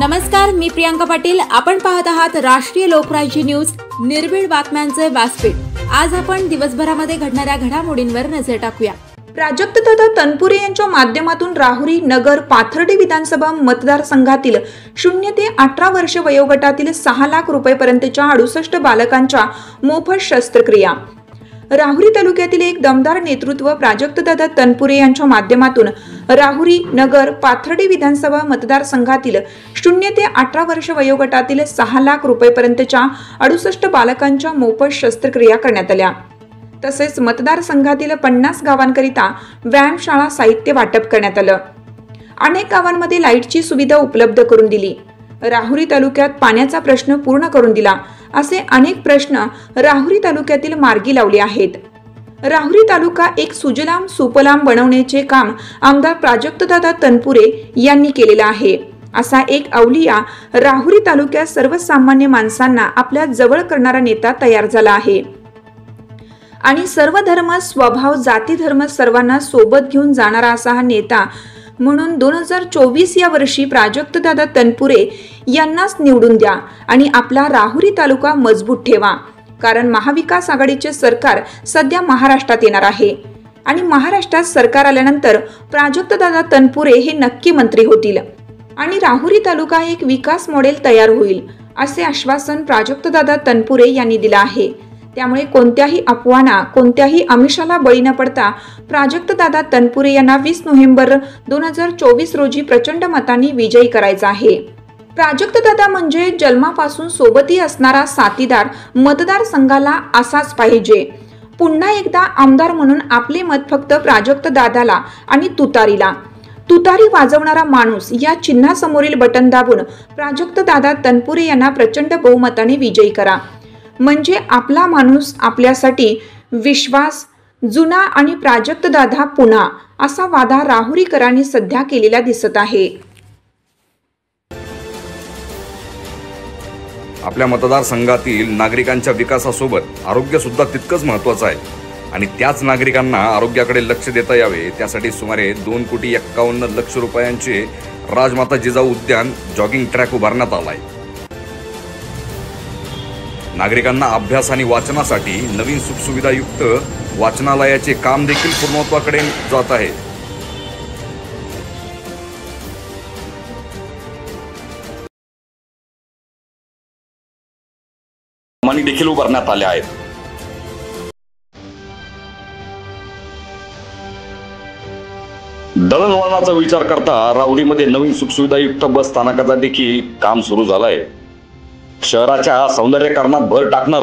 नमस्कार, मी प्रियांका पाटील. आपण पाहत आहात राष्ट्रीय लोकराज्य न्यूज, निर्भीड बातम्यांचे व्यासपीठ. आज आपण दिवसभरामध्ये घडणाऱ्या घडामोडींवर नजर टाकूया. प्राजक्तदादा तनपुरे यांच्या माध्यमातून राहुरी, नगर, पाथर्डी विधानसभा मतदारसंघातील 0 ते 18 वर्ष वयोगटातील 6 लाख रुपयांपर्यंतच्या 68 बालकांच्या मोफत शस्त्रक्रिया. राहुरी तालुक्यातील एक दमदार नेतृत्व प्राजक्तदादा तनपुरे यांच्या माध्यमातून राहुरी, नगर, पाथर्डी विधानसभा मतदारसंघातील 0 ते 18 वर्ष वयोगटातील 6 लाख रुपयांपर्यंतच्या 68 बालकांच्या मोफत शस्त्रक्रिया करण्यात आल्या. तसेच मतदारसंघातील 50 गावांकरिता व्यायामशाळा साहित्य वाटप करण्यात आलं. अनेक गावांमध्ये लाईटची सुविधा उपलब्ध करून दिली. राहुरी तालुक्यात पाण्याचा प्रश्न पूर्ण करून दिला. असे अनेक प्रश्न राहुरी तालुक्यातील मार्गी लावले आहेत. राहुरी तालुका एक सुजलाम सुफलाम बनवण्याचे काम आमदार प्राजक्तदादा तनपुरे यांनी केलेला आहे. असा एक अवलिया राहुरी तालुक्यात सर्वसामान्य माणसांना आपल्या जवळ करणारा नेता तयार झाला आहे. आणि सर्व धर्म, स्वभाव, जाती, धर्म सर्वांना सोबत घेऊन जाणारा असा हा नेता म्हणून 2024 या वर्षी प्राजक्तदादा तनपुरे यांनाच निवडून द्या आणि आपला राहुरी तालुका मजबूत ठेवा. कारण महाविकास आघाडीचे सरकार सध्या महाराष्ट्रात येणार आहे आणि महाराष्ट्रात सरकार आल्यानंतर प्राजक्तदादा तनपुरे हे नक्की मंत्री होतील आणि राहुरी तालुका एक विकास मॉडेल तयार होईल, असे आश्वासन प्राजक्तदादा तनपुरे यांनी दिले आहे. त्यामुळे कोणत्याही अफवांना, कोणत्याही आमिषाला बळी न पडता प्राजक्तदादा तनपुरे यांना 20 नोव्हेंबर 2024 रोजी प्रचंड मतांनी विजयी करायचा आहे. प्राजक्तदादा म्हणजे जन्मापासून सोबती असणारा साथीदार मतदारसंघाला असाच पाहिजे. पुन्हा एकदा आमदार म्हणून आपले मत फक्त प्राजक्तदादाला आणि तुतारीला. तुतारी वाजवणारा माणूस या चिन्हासमोरील बटन दाबून प्राजक्तदादा तनपुरे यांना प्रचंड बहुमताने विजयी करा. म्हणजे आपला माणूस आपल्यासाठी विश्वास, जुना आणि प्राजक्तदादा पुन्हा, असा वादा राहुरीकरांनी सध्या केलेला दिसत आहे. आपल्या मतदारसंघातील नागरिकांच्या विकासासोबत आरोग्य सुद्धा तितकंच महत्त्वाचं आहे आणि त्याच नागरिकांना आरोग्याकडे लक्ष देता यावे त्यासाठी सुमारे 2,51,00,00,000 रुपयांचे राजमाता जिजाऊ उद्यान जॉगिंग ट्रॅक उभारण्यात आला आहे. नागरिकांना अभ्यास आणि वाचनासाठी नवीन सुखसुविधायुक्त वाचनालयाचे काम देखील पूर्णत्वाकडे जात आहे. मानी देखील उभारण्यात आले आहेत. दळणवळणाचा विचार करता राहुरीमध्ये नवीन सुखसुविधायुक्त बस स्थानकाचा देखील काम सुरू झालं आहे. शहराच्या सौंदर्यीकरणात भर टाकणार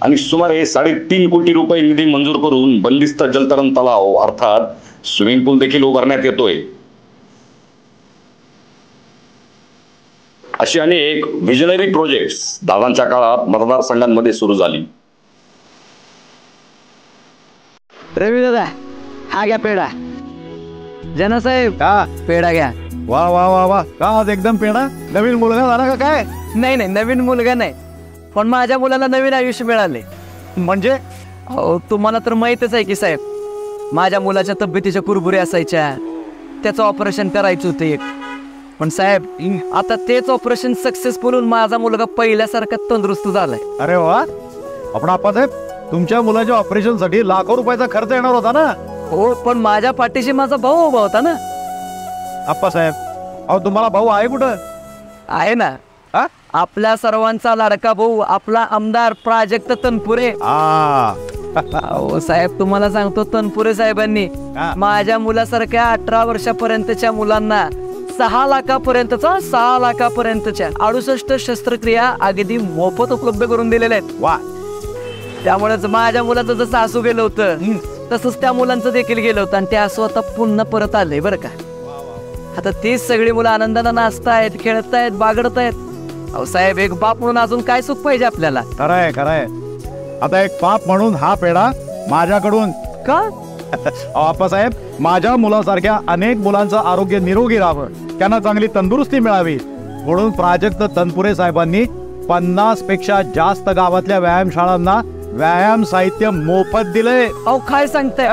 आणि सुमारे 3.5 कोटी रुपये निधी मंजूर करून बंदिस्त जलतरण तलाव अर्थात स्विमिंग पूल देखील उभारण्यात येतोय. अशी अनेक व्हिजनरी प्रोजेक्ट्स दादांच्या काळात मतदारसंघांमध्ये सुरू झाली. रवी दादा, हा घ्या पेढा. जनासाहेब, का पेढा घ्या. वा वा वा वा, का आज एकदम पेढा? नवीन मुलगा झाला का काय? नाही नाही, नवीन मुलगा नाही, पण माझ्या मुलाला नवीन आयुष्य मिळाले. म्हणजे अहो, तुम्हाला तर माहीतच आहे की साहेब, माझ्या मुलाच्या तब्येतीच्या कुरबुरी असायच्या. त्याचं ऑपरेशन करायचं होतं एक. पण साहेब, आता तेच ऑपरेशन सक्सेसफुल होऊन माझा मुलगा पहिल्यासारखा तंदुरुस्त झालाय. अरे वा. आपण आप्पासाहेब, तुमच्या मुलाच्या ऑपरेशन साठी लाखो रुपयाचा खर्च येणार होता ना? हो, पण माझ्या पाठीशी माझा भाऊ उभा होता ना. आप्पासाहेब, अहो तुम्हाला भाऊ आहे कुठं? आहे ना, आपल्या सर्वांचा लाडका भाऊ, आपला आमदार प्राजक्त तनपुरे. हो साहेब, तुम्हाला सांगतो, तनपुरे साहेबांनी माझ्या मुलासारख्या 18 वर्षापर्यंतच्या मुलांना 6 लाखापर्यंतच्या 68 शस्त्रक्रिया अगदी मोफत उपलब्ध करून दिलेल्या आहेत. वा. त्यामुळेच माझ्या मुलाचं जसं आसू गेलं होतं तसंच त्या मुलांचं देखील गेलं होतं आणि ते आसू आता पुन्हा परत आलंय बरं का. आता तीच सगळी मुलं आनंदानं नाचतायत, खेळतायत, बागडतायत. अहो साहेब, एक बाप म्हणून अजून काय सुख पाहिजे आपल्याला? खरंय खरंय. आता एक बाप म्हणून हा पेढा माझ्याकडून. का? आप्पासाहेब, माझ्या मुलासारख्या अनेक मुलांचं आरोग्य निरोगी राहावं, त्यांना चांगली तंदुरुस्ती मिळावी म्हणून प्राजक्त तनपुरे साहेबांनी 50 पेक्षा जास्त गावातल्या व्यायामशाळांना व्यायाम साहित्य मोफत दिलंय. अहो काय सांगताय?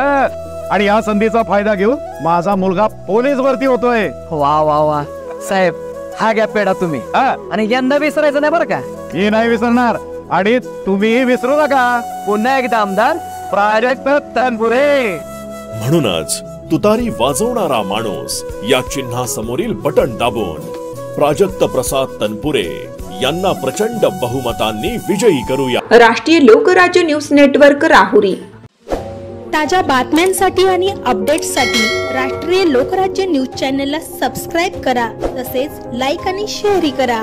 आणि या संधीचा फायदा घेऊन माझा मुलगा पोलीस भरती होतोय. वा वा वा साहेब, हा घ्या पेढा तुम्ही आणि यंदा विसरायचं नाही बरं का. मी नाही विसरणार आणि तुम्हीही विसरू नका. पुन्हा एकदा आमदार प्राजक्त तनपुरे. म्हणूनच तुतारी वाजवणारा माणूस या चिन्हासमोरील बटन दाबून प्राजक्त प्रसाद तनपुरे यांना प्रचंड बहुमतांनी विजयी करूया. राष्ट्रीय लोकराज्य न्यूज नेटवर्क राहुरी. ताज्या बातम्यांसाठी आणि अपडेट्ससाठी राष्ट्रीय लोकराज्य न्यूज चॅनलला सबस्क्राईब करा, तसेच लाईक आणि शेअरही करा.